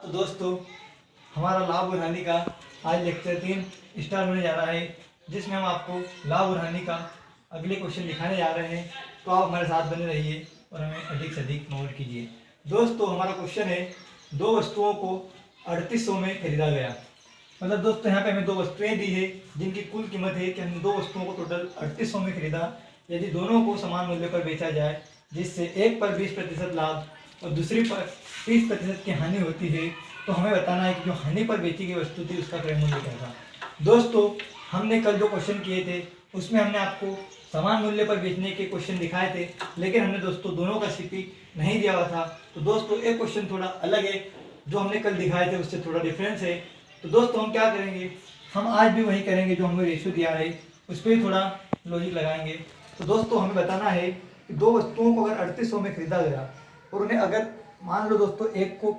तो दोस्तों, हमारा लाभ और हानि का आज लेक्चर 3 स्टार्ट होने जा रहा है, जिसमें हम आपको लाभ और हानि का अगले क्वेश्चन दिखाने जा रहे हैं। तो आप हमारे साथ बने रहिए और हमें अधिक से अधिक नोट कीजिए। दोस्तों, हमारा क्वेश्चन है, दो वस्तुओं को 3800 में खरीदा गया। मतलब दोस्तों, यहाँ पे हमें दो वस्तुएं दी है जिनकी कुल कीमत है कि हमने दो वस्तुओं को टोटल 3800 में खरीदा। यदि दोनों को समान मूल्य पर बेचा जाए, जिससे एक पर 20% लाभ और दूसरी पर 30% की हानि होती है, तो हमें बताना है कि जो हानि पर बेची गई वस्तु थी उसका क्रय मूल्य क्या था। दोस्तों, हमने कल जो क्वेश्चन किए थे उसमें हमने आपको समान मूल्य पर बेचने के क्वेश्चन दिखाए थे, लेकिन हमने दोस्तों दोनों का सीपी नहीं दिया हुआ था। तो दोस्तों, एक क्वेश्चन थोड़ा अलग है, जो हमने कल दिखाए थे उससे थोड़ा डिफरेंस है। तो दोस्तों, हम क्या करेंगे, हम आज भी वही करेंगे जो हमें रेशियो दिया है, उस पर थोड़ा लॉजिक लगाएंगे। तो दोस्तों, हमें बताना है कि दो वस्तुओं को अगर 3800 में खरीदा गया और उन्हें अगर मान लो दोस्तों एक को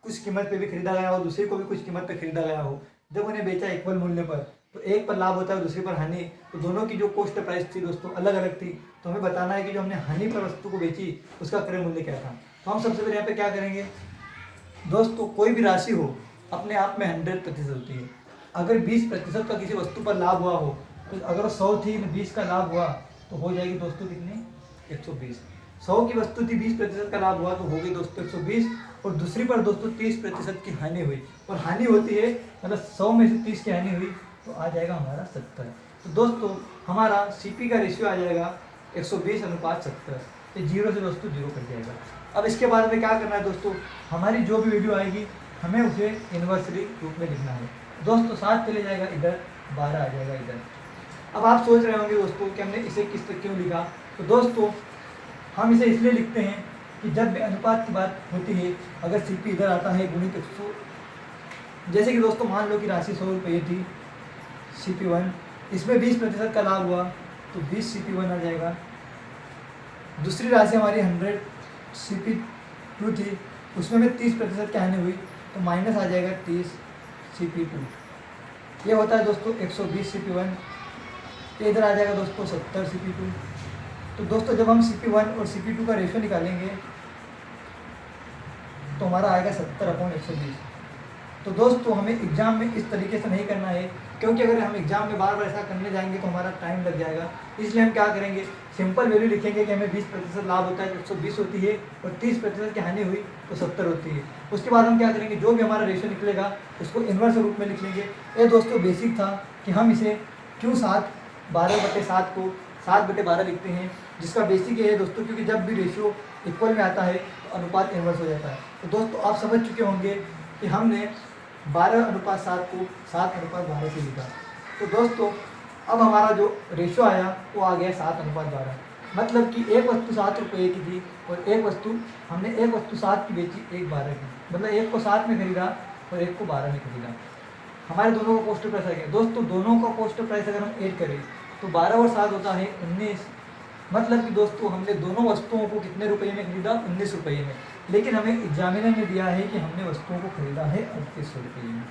कुछ कीमत पे भी खरीदा गया हो, दूसरे को भी कुछ कीमत पे खरीदा गया हो, जब उन्हें बेचा इक्वल मूल्य पर, तो एक पर लाभ होता है दूसरे पर हानि। तो दोनों की जो कॉस्ट प्राइस थी दोस्तों अलग अलग थी। तो हमें बताना है कि जो हमने हानि पर वस्तु को बेची उसका क्रय मूल्य क्या था। तो हम सबसे पहले यहाँ पे क्या करेंगे दोस्तों, कोई भी राशि हो अपने आप में 100% होती है। अगर 20% का किसी वस्तु पर लाभ हुआ हो, तो अगर 100 थी 20 का लाभ हुआ तो हो जाएगी दोस्तों कितनी, 120। 100 की वस्तु थी, 20% का लाभ हुआ तो हो गई दोस्तों 120। और दूसरी पर दोस्तों 30% की हानि हुई, और हानि होती है मतलब 100 में से 30 की हानि हुई तो आ जाएगा हमारा 70। तो दोस्तों, हमारा सीपी का रेशियो आ जाएगा 120:70। ये 0 से दोस्तों 0 कट जाएगा। अब इसके बाद में क्या करना है दोस्तों, हमारी जो भी वीडियो आएगी हमें उसे इन्वर्सली रूप में लिखना है। दोस्तों, 7 चले जाएगा इधर, 12 आ जाएगा इधर। अब आप सोच रहे होंगे दोस्तों कि हमने इसे किस तरह क्यों लिखा। तो दोस्तों, हम इसे इसलिए लिखते हैं कि जब भी अनुपात की बात होती है, अगर सीपी इधर आता है गुणित 100, जैसे कि दोस्तों मान लो कि राशि 100 रुपये थी, CP1, इसमें 20% का लाभ हुआ तो 20 CP1 आ जाएगा। दूसरी राशि हमारी 100 CP2 थी, उसमें में 30% की हानि हुई तो माइनस आ जाएगा 30 CP2। ये होता है दोस्तों 120 CP1। इधर आ जाएगा दोस्तों 70 CP2। तो दोस्तों, जब हम CP1 और CP2 का रेशियो निकालेंगे तो हमारा आएगा 70/120। तो दोस्तों, हमें एग्जाम में इस तरीके से नहीं करना है, क्योंकि अगर हम एग्जाम में बार बार ऐसा करने जाएंगे तो हमारा टाइम लग जाएगा। इसलिए हम क्या करेंगे, सिंपल वैल्यू लिखेंगे कि हमें 20% लाभ होता है तो 120 होती है, और 30% की हानि हुई तो 70 होती है। उसके बाद हम क्या करेंगे, जो भी हमारा रेशियो निकलेगा उसको इन्वर्स रूप में लिख लेंगे। ये दोस्तों बेसिक था कि हम इसे क्यों 12/7 को 7/12 लिखते हैं, जिसका बेसिक ये है दोस्तों, क्योंकि जब भी रेशियो इक्वल में आता है तो अनुपात इन्वर्स हो जाता है। तो दोस्तों, आप समझ चुके होंगे कि हमने 12/7 को 7/12 से लिखा। तो दोस्तों, अब हमारा जो रेशियो आया वो आ गया 7/12। मतलब कि एक वस्तु 7 रुपये की थी और हमने एक वस्तु 7 की बेची, एक 12 की। मतलब एक को 7 में खरीदा और एक को 12 में खरीदा। हमारे दोनों का कॉस्ट प्राइस आ गया। दोस्तों, दोनों का कॉस्ट प्राइस अगर हम ऐड करें तो 12 और 7 होता है 19। मतलब कि दोस्तों, हमने दोनों वस्तुओं को कितने रुपये में खरीदा, 19 रुपये में। लेकिन हमें एग्जामिनर ने दिया है कि हमने वस्तुओं को खरीदा है 3800 रुपये में।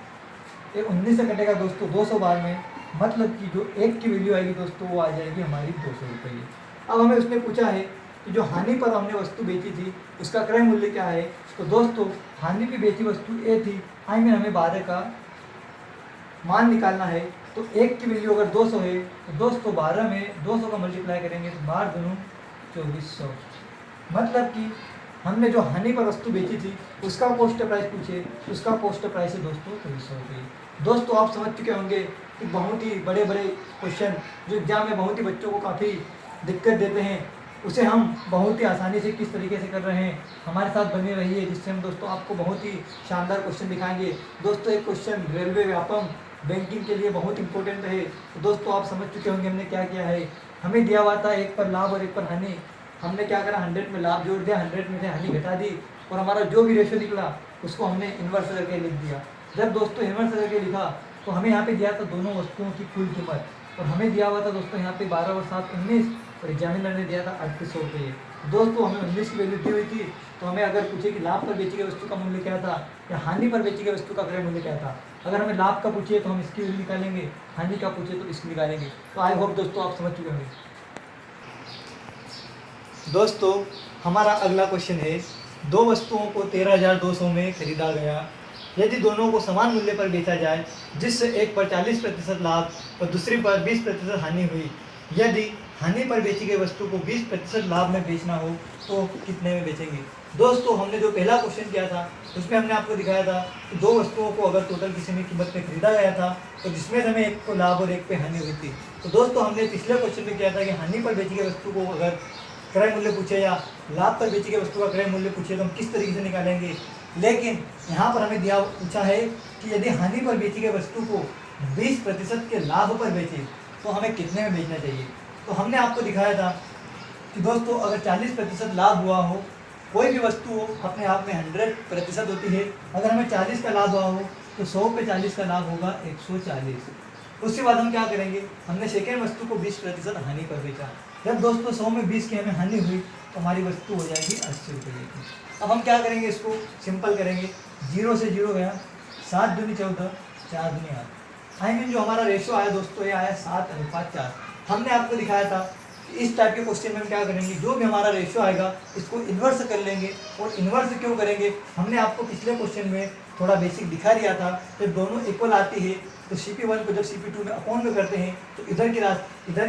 ये 19 से कटेगा दोस्तों 200 बार में, मतलब कि जो एक की वैल्यू आएगी दोस्तों वो आ जाएगी हमारी 200 रुपये। अब हमें उसने पूछा है कि जो हानि पर हमने वस्तु बेची थी उसका क्रय मूल्य क्या है। तो दोस्तों, हानि पे बेची वस्तु ए थी, आई में हमें 12 का मान निकालना है। तो एक की वैल्यू अगर 200 है तो दोस्तों 12 में 200 का मल्टीप्लाई करेंगे तो 12 दूनी 2400। मतलब कि हमने जो हानि पर वस्तु बेची थी उसका कॉस्ट प्राइस पूछे, उसका कॉस्ट प्राइस है दोस्तों 2400 रुपये। दोस्तों, आप समझ चुके होंगे कि बहुत ही बड़े बड़े क्वेश्चन जो एग्जाम में बहुत ही बच्चों को काफ़ी दिक्कत देते हैं, उसे हम बहुत ही आसानी से किस तरीके से कर रहे हैं। हमारे साथ बने रहिए, जिससे हम दोस्तों आपको बहुत ही शानदार क्वेश्चन दिखाएंगे। दोस्तों, एक क्वेश्चन रेलवे व्यापम बैंकिंग के लिए बहुत इंपॉर्टेंट है। तो दोस्तों, आप समझ चुके होंगे हमने क्या किया है। हमें दिया हुआ था एक पर लाभ और एक पर हानि। हमने क्या करा, 100 में लाभ जोड़ दिया, 100 में से हानि घटा दी, और हमारा जो भी रेशियो निकला उसको हमने इन्वर्स करके लिख दिया। जब दोस्तों इन्वर्स करके लिखा तो हमें यहाँ पे दिया था दोनों वस्तुओं की कुल कीमत, और हमें दिया हुआ था दोस्तों यहाँ पे 12 और 7 19, और एग्जामिनर ने दिया था 3800 रुपये। दोस्तों, हमें 19 की वैल्यू दी हुई थी। तो हमें अगर पूछे कि लाभ पर बेची गई वस्तु का मूल्य क्या था या हानि पर बेची गई वस्तु का क्रय मूल्य क्या था, अगर हमें लाभ का पूछिए तो हम इसकी वैल्यू निकालेंगे, हानि का पूछे तो इसकी निकालेंगे। तो आई होप दोस्तों आप समझ चुके होंगे। दोस्तों, हमारा अगला क्वेश्चन है, दो वस्तुओं को 13,200 में खरीदा गया। यदि दोनों को समान मूल्य पर बेचा जाए, जिससे एक पर 40% लाभ और दूसरी पर 20% हानि हुई, यदि हानि पर बेची गई वस्तु को 20% लाभ में बेचना हो तो कितने में बेचेंगे। दोस्तों हमने जो पहला क्वेश्चन किया था उसमें हमने आपको दिखाया था कि दो वस्तुओं को अगर टोटल किसी में कीमत पे खरीदा गया था तो जिसमें हमें एक को लाभ और एक पे हानि हुई थी। तो दोस्तों हमने पिछले क्वेश्चन में किया था कि हानि पर बेची गई वस्तु को अगर क्रय मूल्य पूछे या लाभ पर बेची गई वस्तु का क्रय मूल्य पूछे तो हम किस तरीके से निकालेंगे। लेकिन यहाँ पर हमें दिया पूछा है कि यदि हानि पर बेची गई वस्तु को 20% के लाभ पर बेचे तो हमें कितने में बेचना चाहिए। तो हमने आपको दिखाया था कि दोस्तों अगर 40% लाभ हुआ हो, कोई भी वस्तु हो अपने आप में 100% होती है। अगर हमें 40 का लाभ हुआ हो तो 100 पे 40 का लाभ होगा 140। उसके बाद हम क्या करेंगे, हमने सेकेंड वस्तु को 20% हानि पर बेचा। जब दोस्तों 100 में 20 की हमें हानि हुई तो हमारी वस्तु हो जाएगी 80 रुपये की। अब हम क्या करेंगे, इसको सिंपल करेंगे। 0 से 0 गया, 7 दूनी 14, 4 दूनी 8। आई मीन जो हमारा रेशो आया दोस्तों ये आया 7:4। हमने आपको दिखाया था इस टाइप के क्वेश्चन में हम क्या करेंगे, जो भी हमारा रेशियो आएगा इसको इन्वर्स कर लेंगे। और इन्वर्स क्यों करेंगे, हमने आपको पिछले क्वेश्चन में थोड़ा बेसिक दिखा दिया था। जब दोनों इक्वल आती है तो CP1 को जब CP2 में अपॉन में करते हैं तो इधर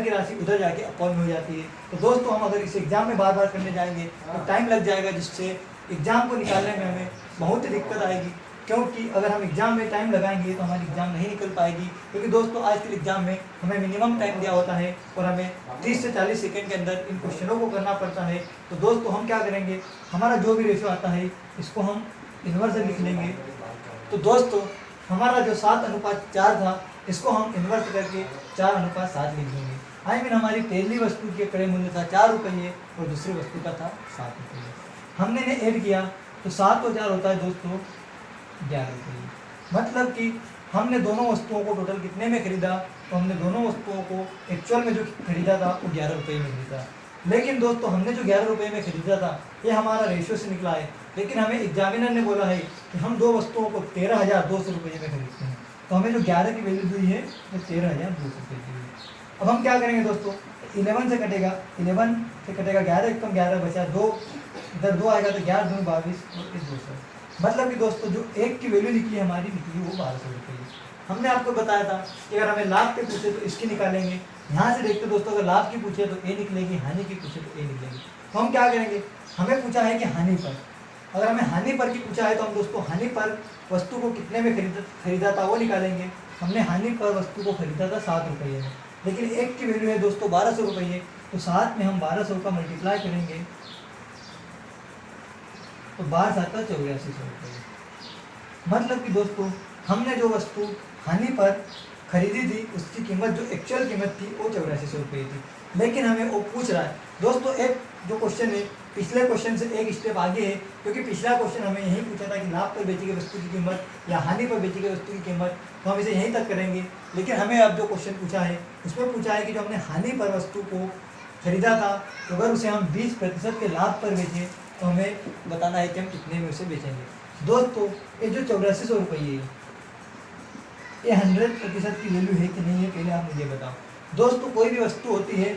की राशि उधर जाके अपॉन में हो जाती है। तो दोस्तों हम अगर इस एग्जाम में बार बार करने जाएंगे तो टाइम लग जाएगा, जिससे एग्जाम को निकालने में हमें बहुत ही दिक्कत आएगी। क्योंकि अगर हम एग्जाम में टाइम लगाएंगे तो हमारी एग्जाम नहीं निकल पाएगी। क्योंकि दोस्तों आज के एग्जाम में हमें मिनिमम टाइम दिया होता है और हमें 30 से 40 सेकंड के अंदर इन क्वेश्चनों को करना पड़ता है। तो दोस्तों हम क्या करेंगे, हमारा जो भी रेशियो आता है इसको हम इन्वर्स लिख लेंगे। तो दोस्तों हमारा जो 7:4 था इसको हम इन्वर्स करके 4:7 लिख देंगे। आई मीन हमारी पहली वस्तु के क्रय मूल्य था 4 रुपये और दूसरी वस्तु का था 7 रुपये। हमने इन्हें ऐड किया तो 7 और 4 होता है दोस्तों 11 रुपये। मतलब कि हमने दोनों वस्तुओं को टोटल कितने में खरीदा, तो हमने दोनों वस्तुओं को एक्चुअल में जो खरीदा था वो 11 रुपये में खरीदा। लेकिन दोस्तों हमने जो 11 रुपये में खरीदा था ये हमारा रेशियो से निकला है। लेकिन हमें एग्जामिनर ने बोला है कि हम दो वस्तुओं को 13,200 रुपये में खरीदते हैं। तो हमें जो 11 की वैल्यू दी है वो 13,200 रुपये की है। अब हम क्या करेंगे दोस्तों, 11 से कटेगा 11 एक कम 11 बचा 2, इधर 2 आएगा तो 11 दूनी 22 और 200। मतलब कि दोस्तों जो एक की वैल्यू निकली हमारी निकली वो 1200 रुपये। हमने आपको बताया था कि अगर हमें लाभ के पूछे तो इसकी निकालेंगे। यहाँ से देखते दोस्तों अगर लाभ की पूछे तो ए निकलेगी, हानि की पूछे तो ए निकलेगी। तो हम क्या करेंगे, हमें पूछा है कि हानि पर, अगर हमें हानि पर की पूछा है तो हम दोस्तों हानि पर वस्तु को कितने में खरीदा था वो निकालेंगे। हमने हानि पर वस्तु को खरीदा था 7 रुपये में, लेकिन एक की वैल्यू है दोस्तों 1200 रुपये। तो 7 में हम 1200 का मल्टीप्लाई करेंगे तो 12 7 का 8400 रुपये। मतलब कि दोस्तों हमने जो वस्तु हानि पर खरीदी थी उसकी कीमत जो एक्चुअल कीमत थी वो 8400 रुपये थी। लेकिन हमें वो पूछ रहा है दोस्तों, एक जो क्वेश्चन है पिछले क्वेश्चन से एक स्टेप आगे है। क्योंकि पिछला क्वेश्चन हमें यही पूछा था कि लाभ पर बेची गई वस्तु की कीमत या हानि पर बेची गई वस्तु की कीमत, तो हम इसे यहीं तक करेंगे। लेकिन हमें अब जो क्वेश्चन पूछा है उसमें पूछा है कि जो हमने हानि पर वस्तु को खरीदा था तो अगर उसे हम 20% के लाभ पर बेचें तो हमें बताना है कि हम कितने में उसे बेचेंगे। दोस्तों ये जो 8400 रुपये है ये 100% की वैल्यू है कि नहीं है, पहले आप मुझे बताओ। दोस्तों कोई भी वस्तु होती है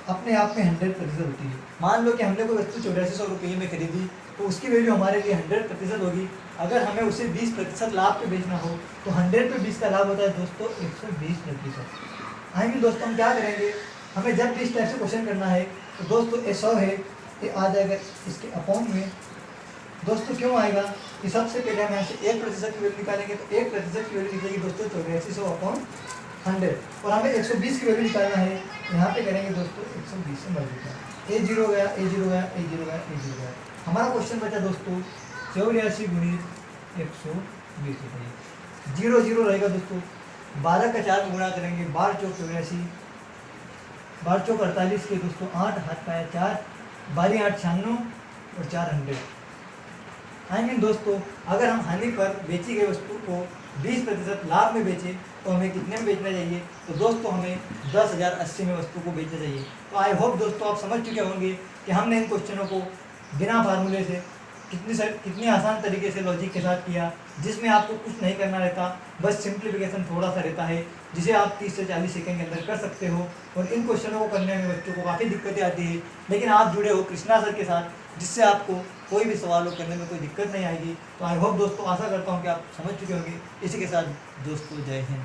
अपने आप में 100% होती है। मान लो कि हमने कोई वस्तु 8400 रुपये में खरीदी तो उसकी वैल्यू हमारे लिए 100% होगी। अगर हमें उसे 20% लाभ पे बेचना हो तो 100 पे 20 का लाभ होता है दोस्तों 120%। आई मीन दोस्तों हम क्या करेंगे, हमें जब भी इस टाइप से क्वेश्चन करना है तो दोस्तों ये 100 है ये आ जाएगा इसके अपॉन में। दोस्तों क्यों आएगा कि सबसे पहले हम यहाँ से 1% की वैल्यू निकालेंगे तो 1% की वैल्यू निकलेगी दोस्तों 8400 अपॉन 100। और हमें 120 की वैल्यू निकालना है, यहाँ पे करेंगे दोस्तों 120 से मल्टीप्लाई। ए 0 गया, ए 0 गया, ए 0 गया, ए 0 गया। हमारा क्वेश्चन बचा दोस्तों 84 गुणित 120 रुपये। 0 0 रहेगा दोस्तों, 12 का 4 में गुणा करेंगे, 12 चौक 84, 12 चौक 48 के दोस्तों 8 हाथ पाया 4, 12 8 96 और 4 100। आई मीन दोस्तों अगर हम हानि पर बेची गई वस्तु को 20% लाभ में बेचें तो हमें कितने में बेचना चाहिए, तो दोस्तों हमें 10,080 में वस्तु को बेचना चाहिए। तो आई होप दोस्तों आप समझ चुके होंगे कि हमने इन क्वेश्चनों को बिना फार्मूले से कितनी आसान तरीके से लॉजिक के साथ किया, जिसमें आपको कुछ नहीं करना रहता, बस सिंप्लीफिकेशन थोड़ा सा रहता है जिसे आप 30 से 40 सेकंड के अंदर कर सकते हो। और इन क्वेश्चनों को करने में बच्चों को काफ़ी दिक्कतें आती है, लेकिन आप जुड़े हो कृष्णा सर के साथ, जिससे आपको कोई भी सवाल हो करने में कोई दिक्कत नहीं आएगी। तो आई होप दोस्तों, आशा करता हूँ कि आप समझ चुके होंगे। इसी के साथ दोस्तों, जय हिंद।